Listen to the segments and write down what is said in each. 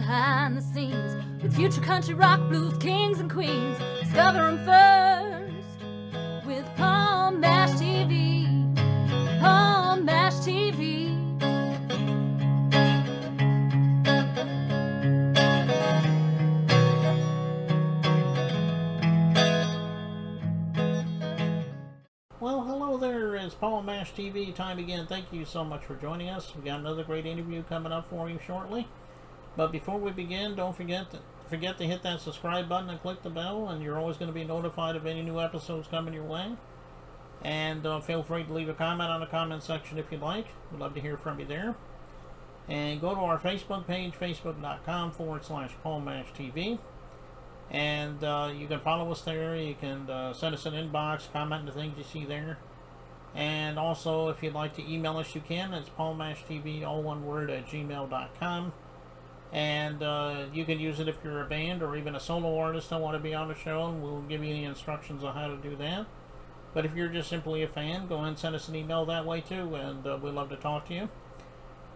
behind the scenes with future country rock blues kings and queens. Discover them first with Palm Mash TV. Palm Mash TV. Well, hello there. It's Palm Mash TV time again. Thank you so much for joining us. We've got another great interview coming up for you shortly. But before we begin, don't forget to hit that subscribe button and click the bell, and you're always going to be notified of any new episodes coming your way. And feel free to leave a comment on the comment section if you'd like. We'd love to hear from you there. And go to our Facebook page, facebook.com/PalmMashTV. And you can follow us there. You can send us an inbox, comment on the things you see there. And also, if you'd like to email us, you can. It's palmmashtv, all one word, @gmail.com. And you can use it if you're a band or even a solo artist that want to be on the show, and we'll give you the instructions on how to do that. But if you're just simply a fan, go ahead and send us an email that way too, and we'd love to talk to you.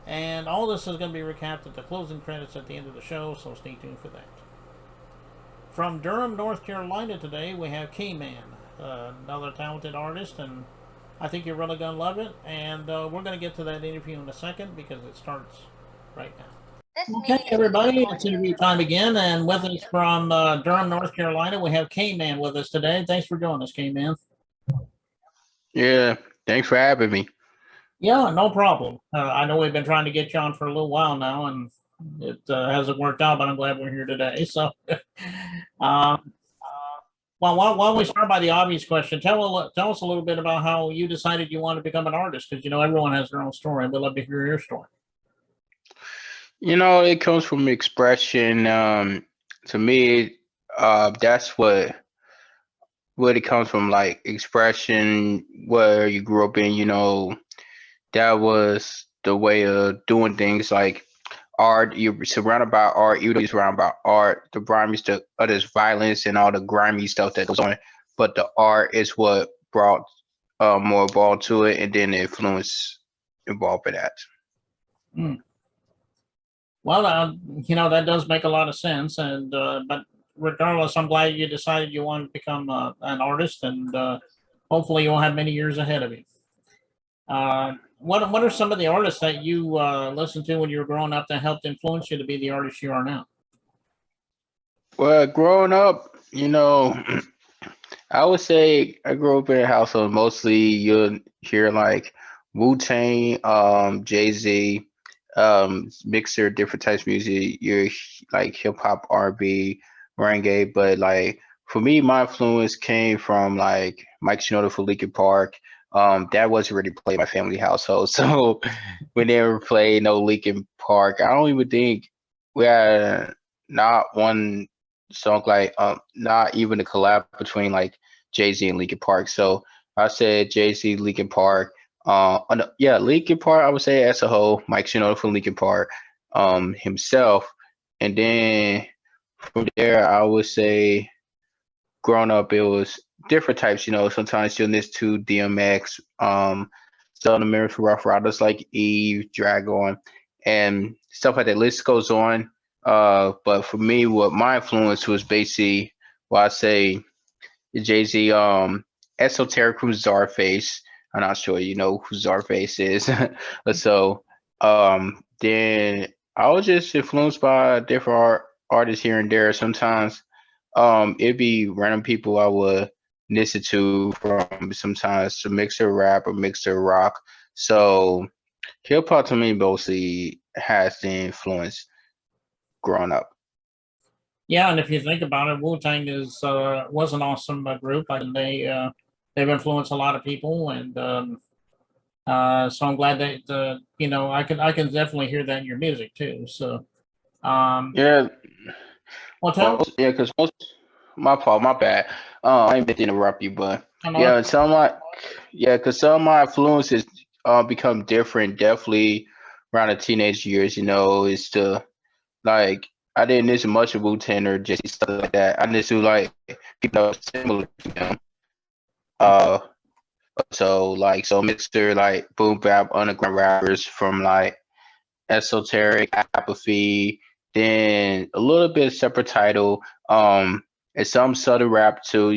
And all this is going to be recapped at the closing credits at the end of the show, so stay tuned for that. From Durham, North Carolina today, we have Kayman, another talented artist, and I think you're really going to love it. And we're going to get to that interview in a second because it starts right now. Okay, everybody, it's interview time again, and with us from Durham, North Carolina, we have Kayman with us today. Thanks for joining us, Kayman. Yeah, thanks for having me. Yeah, no problem. I know we've been trying to get you on for a little while now, and it hasn't worked out, but I'm glad we're here today. So, well, why don't we start by the obvious question? Tell us a little bit about how you decided you want to become an artist, because, you know, everyone has their own story. We'd love to hear your story. You know, it comes from expression. To me, that's what it comes from, like expression, where you grew up in. You know, that was the way of doing things. Like art, you're surrounded by art. Even though you're surrounded by art, the grimy stuff, there's violence and all the grimy stuff that goes on. But the art is what brought more ball to it, and then the influence involved in that. Hmm. Well, you know, that does make a lot of sense, and but regardless, I'm glad you decided you want to become an artist, and hopefully you'll have many years ahead of you. What are some of the artists that you listened to when you were growing up that helped influence you to be the artist you are now? Well, growing up, you know, I would say I grew up in a household mostly you'll hear like Wu-Tang, Jay-Z, mixer, different types of music. You're like hip hop, R&B, reggae, but like for me, my influence came from like Mike Shinoda for Linkin Park. That wasn't really played in my family household, so we never played no Linkin Park. I don't even think we had not one song like not even a collab between like Jay-Z and Linkin Park. So I said Jay-Z, Linkin Park. No, yeah, Linkin Park. I would say as a whole, Mike Shinoda from Linkin Park, himself, and then from there, I would say growing up, it was different types. You know, sometimes you listen to DMX, Southern American Rough Riders like Eve, Dragon, and stuff like that. List goes on. But for me, what my influence was basically, well, I say Jay Z, Esoteric from Czarface. I'm not sure you know who Czarface is, but so then I was just influenced by different artists here and there. Sometimes it'd be random people I would listen to from sometimes a mixer rap or mixer rock. So hip hop to me mostly has the influence growing up. Yeah, and if you think about it, Wu Tang is was an awesome group, and they've influenced a lot of people, and so I'm glad that you know I can definitely hear that in your music too. So, um, Yeah, well, tell yeah, because most my fault, my bad. I ain't meant to interrupt you, but I know yeah, some of my yeah, because some of my influences become different. Definitely around the teenage years, you know, it's the like I didn't listen much of Wu Tang or Jesse stuff like that. I listened to like people similar to them. Uh, so mixer like boom bap underground rappers from like Esoteric, Apathy, then a little bit separate title, and some southern rap too.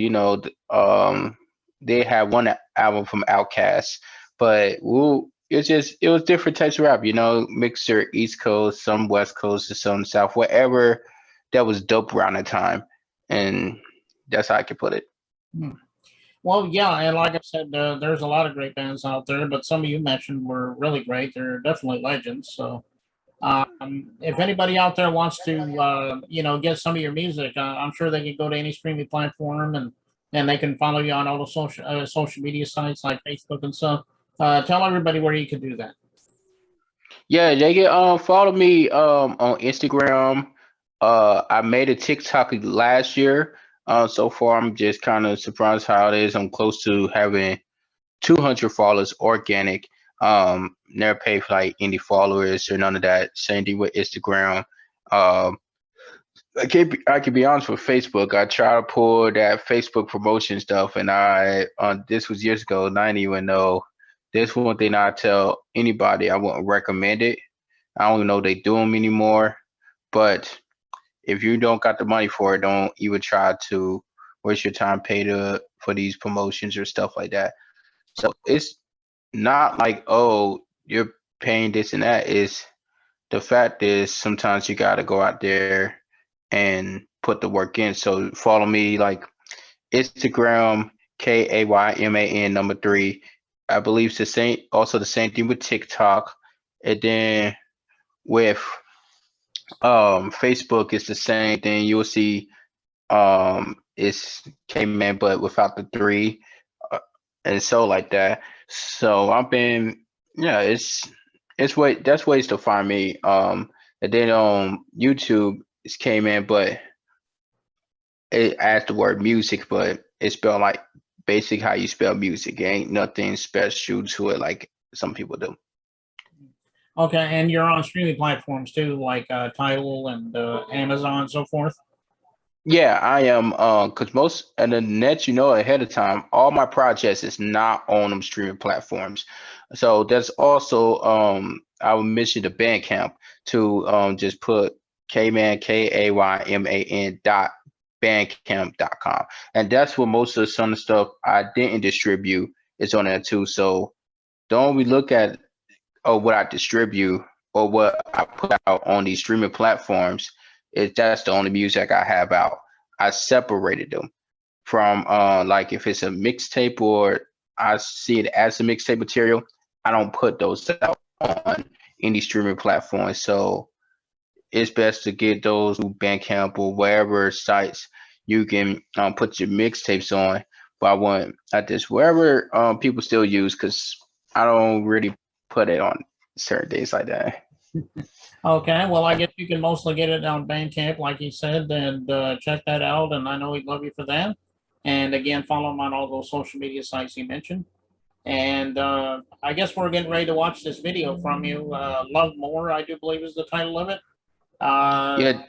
They had one album from Outkast, but it was different types of rap. Mixture East Coast, some West Coast, and some South, whatever that was dope around the time, and that's how I could put it. Hmm. Well, yeah, and like I said, there's a lot of great bands out there, but some of you mentioned were really great. They're definitely legends. So, if anybody out there wants to, get some of your music, I'm sure they can go to any streaming platform and they can follow you on all the social media sites like Facebook and stuff. Tell everybody where you can do that. Yeah, they can follow me on Instagram. I made a TikTok last year. So far I'm just kind of surprised how it is. I'm close to having 200 followers organic. Never paid for like any followers or none of that. Same thing with Instagram. Um, I can be honest with Facebook. I try to pull that Facebook promotion stuff, and this was years ago, and I didn't even know. This one thing I tell anybody I wouldn't recommend it. I don't even know they do them anymore. But if you don't got the money for it, don't even try to waste your time for these promotions or stuff like that. So it's not like, oh, you're paying this and that. Is the fact is sometimes you got to go out there and put the work in. So follow me like Instagram, Kayman number three. I believe it's the same. Also the same thing with TikTok, and then with Facebook, it's the same thing. You'll see it's Kayman, but without the three, uh, and so like that. So I've been, yeah, it's way that's ways to find me. And then on YouTube it's Kayman, but it adds the word music, but it's spelled like basic how you spell music. It ain't nothing special to it like some people do. Okay, and you're on streaming platforms too, like Tidal and Amazon and so forth. Yeah, I am. Cause most and the net, ahead of time, all my projects is not on them streaming platforms. So that's also I would mention the Bandcamp to just put Kayman .bandcamp.com, and that's where most of the some of the stuff I didn't distribute is on there too. So don't we look at what I distribute or what I put out on these streaming platforms is that's the only music I have out. I separated them from like if it's a mixtape or I see it as a mixtape material, I don't put those out on any streaming platform. So it's best to get those through Bandcamp or wherever sites you can put your mixtapes on. But I want at this wherever people still use because I don't really put it on certain days like that. Okay, well, I guess you can mostly get it on Bandcamp, like you said, and check that out. And I know we'd love you for that. And again, follow him on all those social media sites you mentioned. And I guess we're getting ready to watch this video from you. Love More, I do believe, is the title of it. Yeah.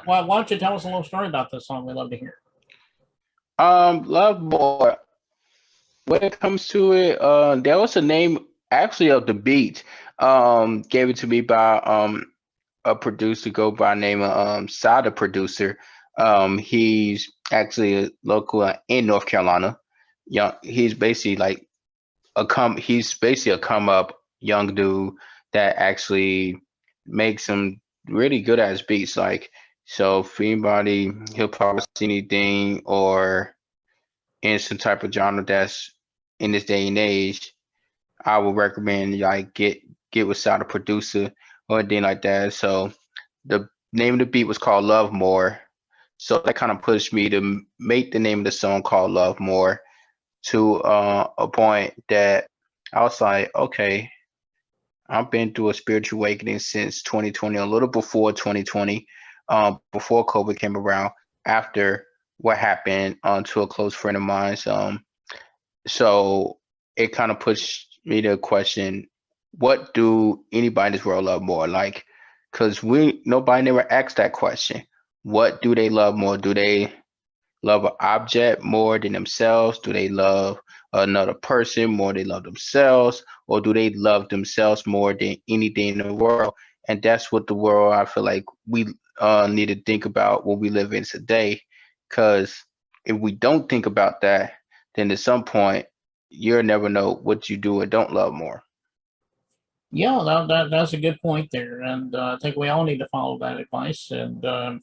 Why don't you tell us a little story about this song? We'd love to hear. Love Boy. When it comes to it, there was a name actually of the beat. Gave it to me by a producer go by name of Sada producer. He's actually a local in North Carolina. Young, he's basically like he's basically a come up young dude that actually makes some really good ass beats. Like so, for anybody, he'll probably see anything or in some type of genre that's in this day and age. I would recommend like get with Sada producer or anything like that. So the name of the beat was called Love More. So that kind of pushed me to make the name of the song called Love More to a point that I was like, okay, I've been through a spiritual awakening since 2020, a little before 2020, before COVID came around, after what happened to a close friend of mine. So it kind of pushed me to question, what do anybody in this world love more? Like, because nobody never asked that question. What do they love more? Do they love an object more than themselves? Do they love another person more than they love themselves? Or do they love themselves more than anything in the world? And that's what the world, I feel like need to think about what we live in today. Because if we don't think about that, then at some point you'll never know what you do and don't love more. Yeah, that's a good point there, and I think we all need to follow that advice. And we'll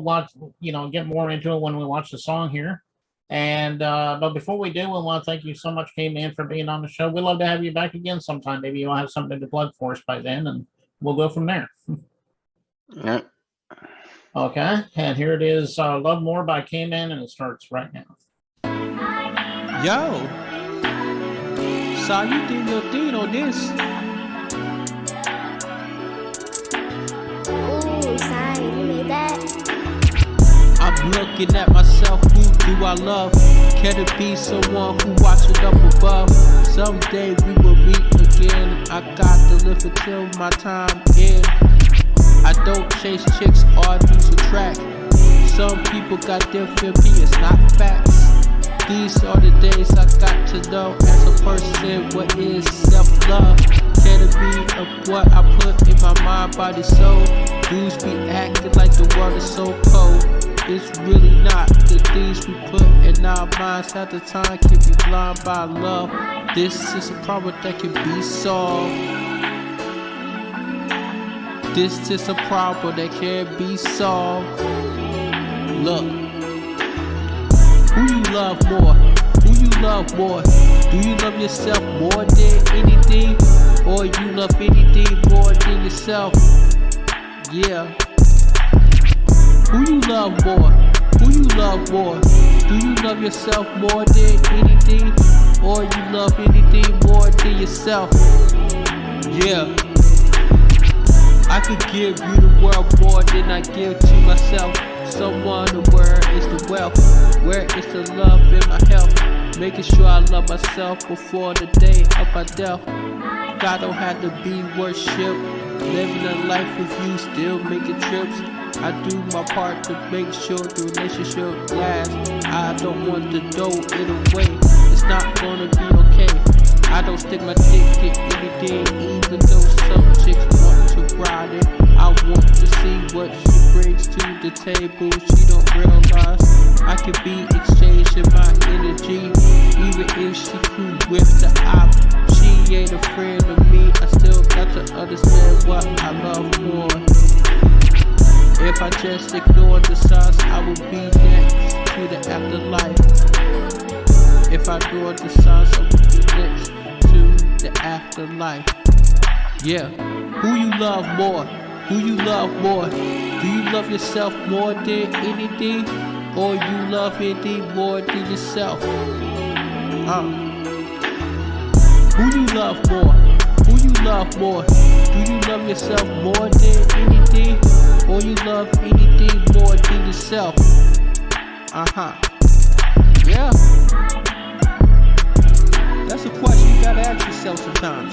watch, get more into it when we watch the song here. And but before we do, we want to thank you so much, Kayman, for being on the show. We'd love to have you back again sometime. Maybe you'll have something to plug for us by then, and we'll go from there. Yeah. Okay, and here it is, "Love More" by Kayman, and it starts right now. Yo, saw you did your thing on this. Ooh, sorry, you made that. I'm looking at myself, who do I love? Can it be someone who watching up above? Someday we will meet again. I got to live until my time ends. I don't chase chicks or do subtract. Some people got different opinions, not facts. These are the days I got to know as a person what is self-love. Can it be of what I put in my mind, body, soul? Dudes be acting like the world is so cold. It's really not. The things we put in our minds at the time can be blind by love. This is a problem that can be solved. This is a problem that can be solved. Look, who you love more? Who you love more? Do you love yourself more than anything? Or you love anything more than yourself? Yeah. Who you love more? Who you love more? Do you love yourself more than anything? Or you love anything more than yourself? Yeah. I could give you the world more than I give to myself. Someone, where is the wealth? Where is the love in my health? Making sure I love myself before the day of my death. God don't have to be worshipped. Living a life with you, still making trips. I do my part to make sure the relationship lasts. I don't want to throw it away. It's not gonna be okay. I don't stick my dick in anything, even though some chicks want to ride it. I want to see what she brings to the table. She don't realize I could be exchanging my energy, even if she cool with the op. She ain't a friend of me. I still got to understand what I love more. If I just ignore the signs, I will be next to the afterlife. If I ignore the signs, I will be next to the afterlife. Yeah. Who you love more? Who you love more? Do you love yourself more than anything? Or you love anything more than yourself? Who you love more? Who you love more? Do you love yourself more than anything? Or you love anything more than yourself? Yeah. That's a question you gotta ask yourself sometimes.